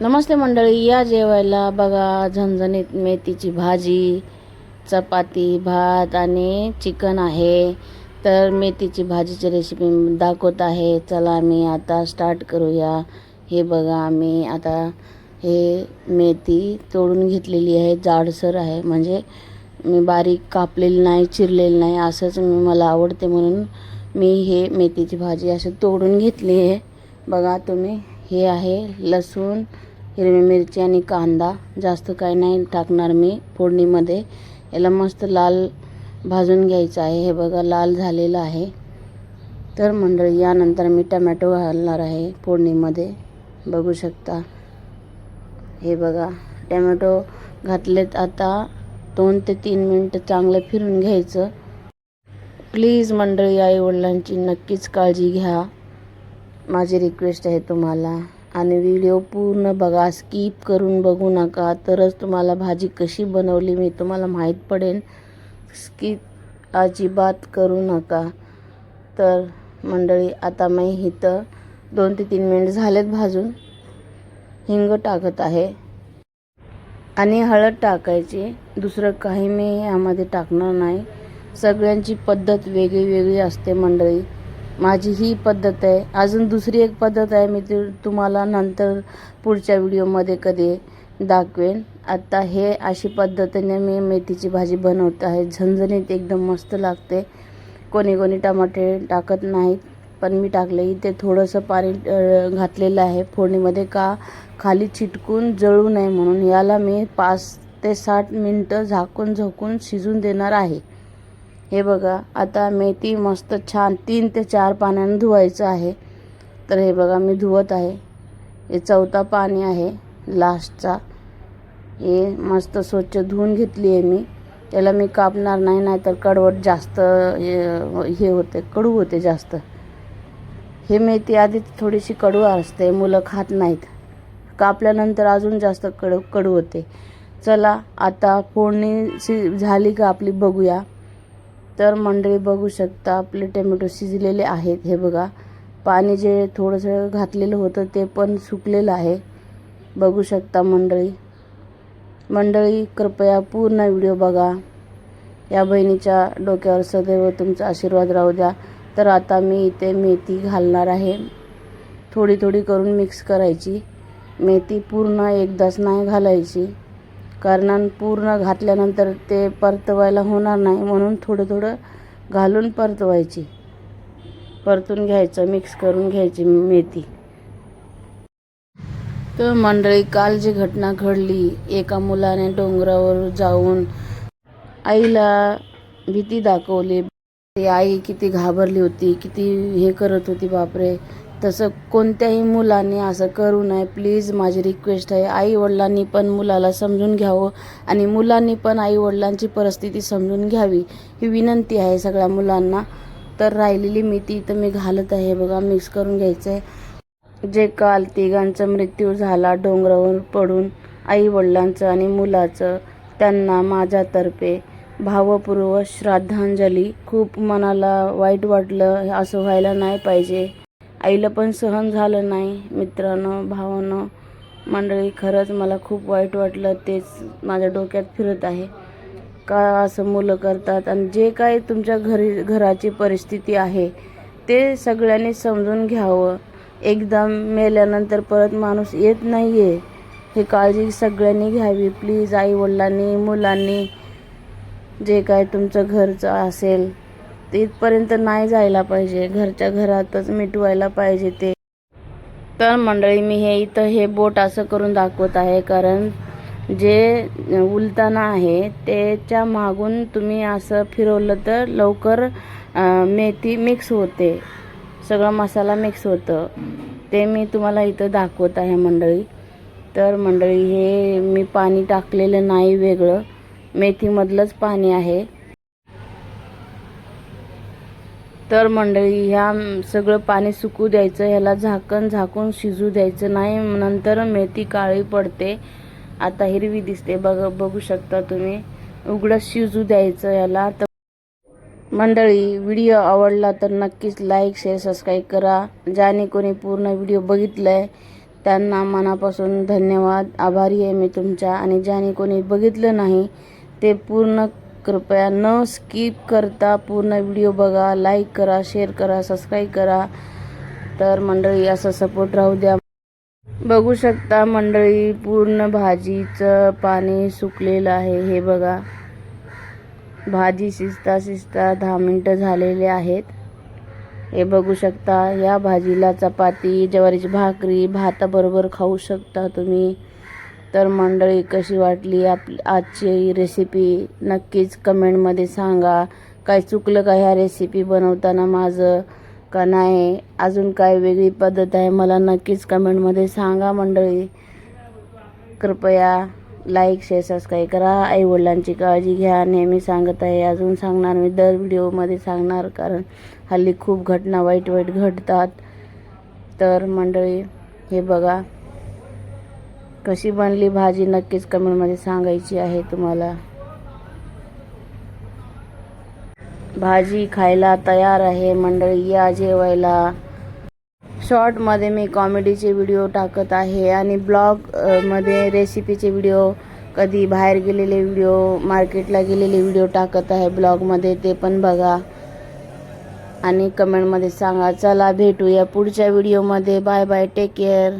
नमस्ते मंडळी, या जेवायला बघा झणझणीत मेथीची भाजी, चपाती, भात आणि चिकन आहे. तर मेथीची भाजीची रेसिपी दाखवत आहे. चला मी आता स्टार्ट करूया. हे बघा मी आता हे मेथी तोडून घेतलेली आहे. जाडसर आहे, म्हणजे मी बारीक कापलेली नाही, चिरलेली नाही. असंच मला आवडते म्हणून मी हे मेथीची भाजी असं तोडून घेतली आहे. बघा तुम्ही, हे आहे लसूण, हिरवी मिरची आणि कांदा. जास्त काही नाही टाकणार मी फोडणीमध्ये. याला मस्त लाल भाजून घ्यायचं आहे. हे बघा लाल झालेलं आहे. तर मंडळी, यानंतर मी टमॅटो घालणार आहे फोडणीमध्ये. बघू शकता, हे बघा टमॅटो घातलेत. आता 2 ते 3 मिनटं चांगलं फिरून घ्यायचं. प्लीज मंडळी, आई वडिलांची नक्कीच काळजी घ्या, माझी रिक्वेस्ट आहे तुम्हाला. आणि व्हिडिओ पूर्ण बघा, स्किप करून बघू नका, तरच तुम्हाला भाजी कशी बनवली मी तुम्हाला माहीत पडेल. स्किप अजिबात करू नका. तर मंडळी, आता मी इथं 2 ते 3 मिनिट झालेत भाजून. हिंग टाकत आहे आणि हळद टाकायची. दुसरं काही मी यामध्ये टाकणार नाही. सगळ्यांची पद्धत वेगळी वेगळी असते मंडळी. माझी ही पद्धत आहे. अजून दुसरी एक पद्धत आहे, मी तुम्हाला नंतर पुढच्या व्हिडिओमध्ये कधी दाखवेन. आता हे अशी पद्धतीने मी मेथीची भाजी बनवत आहे. झणझणीत एकदम मस्त लागते. कोणी कोणी टमाटे टाकत नाहीत, पण मी टाकले. इथे थोडंसं पाणी घातलेलं आहे फोडणीमध्ये, का खाली चिटकून जळू नये म्हणून. याला मी 5 ते 7 मिनटं झाकून शिजून देणार आहे. हे बघा, आता मेथी मस्त छान 3 ते 4 पाण्याने धुवायचं आहे. तर हे बघा मी धुवत आहे. हे 4था पाणी आहे लास्टचा. हे मस्त स्वच्छ धुवून घेतली आहे मी. त्याला मी कापणार नाही, नाहीतर कडवट जास्त हे होते, कडू होते जास्त. हे मेथी आधी थोडीशी कडू असते, मुलं खात नाहीत. कापल्यानंतर अजून जास्त कडू होते. चला आता फोडणी झाली का आपली बघूया. तर मंडळी बघू शकता, आपले टोमॅटो शिजलेले आहेत. हे बघा, पाणी जे थोडंसं घातलेलं होतं ते पण सुकलेलं आहे. बघू शकता मंडळी कृपया पूर्ण व्हिडिओ बघा. या बहिणीच्या डोक्यावर सदैव तुमचा आशीर्वाद राहू द्या. तर आता मी इथे मेथी घालणार आहे. थोडी थोडी करून मिक्स करायची. मेथी पूर्ण एकदाच नाही घालायची, कारण पूर्ण घातल्यानंतर ते परतवायला होणार नाही, म्हणून थोडं थोडं घालून परतून घ्यायचं, मिक्स करून घ्यायची मेथी. तर मंडळी, काल जी घटना घडली, एका मुलाने डोंगरावर जाऊन आईला भीती दाखवली. ती आई किती घाबरली होती, किती हे करत होती, बापरे. तसं कोणत्याही मुलाने असं करू नये. प्लीज माझी रिक्वेस्ट आहे. आई वडिलांनी पण मुलाला समजून घ्यावं आणि मुलांनी पण आई वडिलांची परिस्थिती समजून घ्यावी, ही विनंती आहे सगळ्या मुलांना. तर राहिलेली मेथी इथं मी घालत आहे. बघा, मिक्स करून घ्यायचं आहे. जे काल तिघांचा मृत्यू झाला डोंगरावर पडून, आई वडिलांचं आणि मुलाचं, त्यांना माझ्यातर्फे भावपूर्वक श्रद्धांजली. खूप मनाला वाईट वाटलं. असं व्हायला नाही पाहिजे. आईला पण सहन झालं नाही. मित्रांनो, भावांनो, मंडळी, खरंच मला खूप वाईट वाटलं. तेच माझ्या डोक्यात फिरत आहे, का असं मुलं करतात. आणि जे काही तुमच्या घराची परिस्थिती आहे ते सगळ्यांनी समजून घ्यावं. एकदा मेल्यानंतर परत माणूस येत नाही आहे, हे काळजी सगळ्यांनी घ्यावी. प्लीज आई वडिलांनी, मुलांनी, जे काय तुमचं घरचं असेल तिथपर्यंत नाही जायला पाहिजे. घरच्या घरातच मिटवायला पाहिजे ते. तर मंडळी, मी हे बोट असं करून दाखवत आहे, कारण जे उलताना आहे त्याच्या मागून तुम्ही असं फिरवलं तर लवकर मेथी मिक्स होते, सगळा मसाला मिक्स होतं. ते मी तुम्हाला इथं दाखवत आहे मंडळी. तर मंडळी, हे मी पाणी टाकलेलं नाही वेगळं, मेथीमधलंच पाणी आहे. तर मंडळी, ह्या सगळं पाणी सुकू द्यायचं. ह्याला झाकून शिजू द्यायचं नाही, नंतर मेथी काळी पडते. आता हिरवी दिसते, बघू शकता तुम्ही. उघडं शिजू द्यायचं याला. तर मंडळी, व्हिडिओ आवडला तर नक्कीच लाईक, शेअर, सबस्क्राईब करा. ज्याने कोणी पूर्ण व्हिडिओ बघितलाय त्यांना मनापासून धन्यवाद, आभारी आहे मी तुमच्या. आणि ज्याने कोणी बघितलं नाही ते पूर्ण कृपया न स्किप करता पूर्ण व्हिडिओ बघा, लाईक करा, शेअर करा, सबस्क्राईब करा. तर मंडळी असं सपोर्ट राहू द्या. बघू शकता मंडळी, पूर्ण भाजीचं पाणी सुकलेलं आहे. हे बघा, भाजी शिजता शिजता 10 मिनटं झालेले आहेत. हे बघू शकता. या भाजीला चपाती, ज्वारीची भाकरी, भाताबरोबर खाऊ शकता तुम्ही. तर मंडळी, कशी वाटली आपली आजची रेसिपी नक्कीच कमेंटमध्ये सांगा. काय चुकलं का ह्या रेसिपी बनवताना माझं का नाही, अजून काय वेगळी पद्धत आहे मला नक्कीच कमेंटमध्ये सांगा मंडळी. कृपया लाईक, शेअर, सबस्क्राईब करा. आईवडिलांची काळजी घ्या. नेहमी सांगत आहे, अजून सांगणार मी, दर व्हिडिओमध्ये सांगणार, कारण हल्ली खूप घटना वाईट घडतात. तर मंडळी, हे बघा कशी बनली भाजी, नक्कीच कमेंटमध्ये सांगायची आहे तुम्हाला. भाजी खायला तयार आहे मंडळी, या जेवायला. शॉर्टमध्ये मी कॉमेडीचे व्हिडिओ टाकत आहे आणि ब्लॉगमध्ये रेसिपीचे व्हिडिओ, कधी बाहेर गेलेले व्हिडिओ, मार्केटला गेलेले व्हिडिओ टाकत आहे ब्लॉगमध्ये, ते पण बघा आणि कमेंटमध्ये सांगा. चला भेटूया पुढच्या व्हिडिओमध्ये. Bye bye, take care.